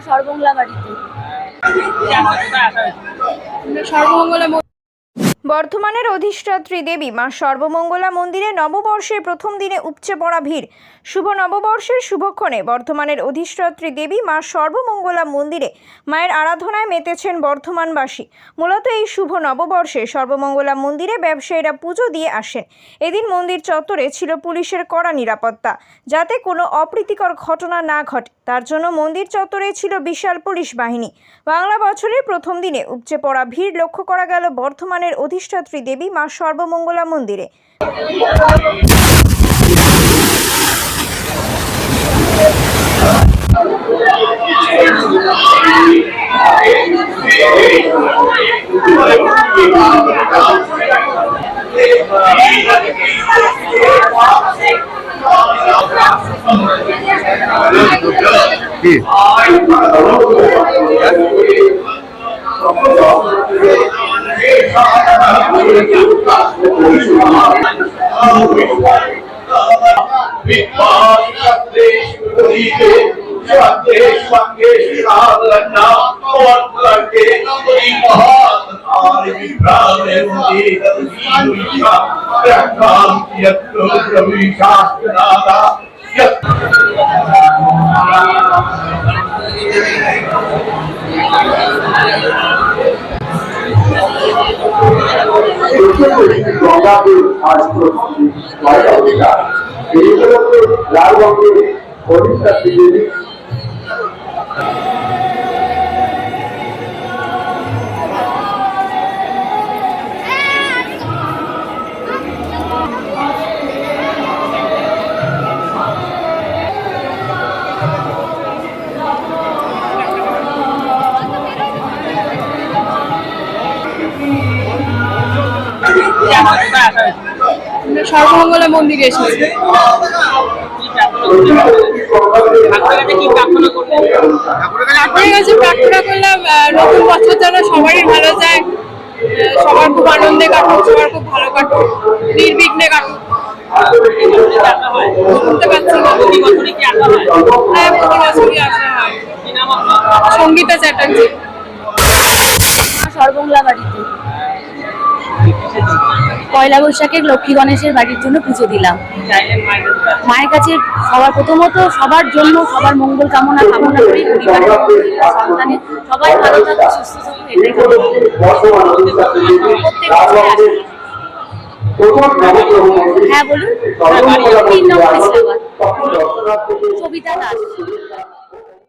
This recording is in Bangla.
সর্বমঙ্গলা বাড়িতে সর্বমঙ্গলা বর্ধমানের অধিষ্ঠাত্রী দেবী মা সর্বমঙ্গলা মন্দিরে নববর্ষের প্রথম দিনে উপচে পড়া ভিড়। শুভ নববর্ষের শুভক্ষণে বর্ধমানের অধিষ্ঠাত্রী দেবী মা সর্বমঙ্গলা মন্দিরে মায়ের আরাধনায় মেতেছেন বর্ধমানবাসী। মূলত এই শুভ নববর্ষে সর্বমঙ্গলা মন্দিরে ব্যবসায়ীরা পুজো দিয়ে আসেন। এদিন মন্দির চত্বরে ছিল পুলিশের কড়া নিরাপত্তা, যাতে কোনো অপ্রীতিকর ঘটনা না ঘটে। তার জন্য মন্দির চত্বরে ছিল বিশাল পুলিশ বাহিনী। বাংলা বছরের প্রথম দিনে উপচে পড়া ভিড় লক্ষ্য করা গেল বর্ধমানের অধিষ্ঠাত্রী দেবী মা সর্বমঙ্গলা মন্দিরে। সর্বমঙ্গলা মন্দিরে এসেছি। ঠাকুরের কাছে প্রার্থনা করলাম নতুন বছর যেন সবারই ভালো যায়, সবার খুব আনন্দে কাটুক, সবার খুব ভালো কাটুক, নির্বিঘ্নে কাটুক। শুনতে পাচ্ছি না। হ্যাঁ, প্রতি বছরই আসা হয়। সঙ্গীতা চ্যাটার্জি। সর্বমঙ্গলা বাড়িতে পয়লা বৈশাখে লক্ষ্মী গণেশের বাড়ির জন্য পুজো দিলাম। মায়ের কাছে প্রথমত সবার জন্য সবার মঙ্গল কামনা করি, পরিবারের সন্তানের সবাই ভালো থাকে, সুস্থ থাকুক, এটাই কামনা করি। হ্যাঁ বলুন। 3 নম্বর ইসলামাবাদ। সবিতা দাস।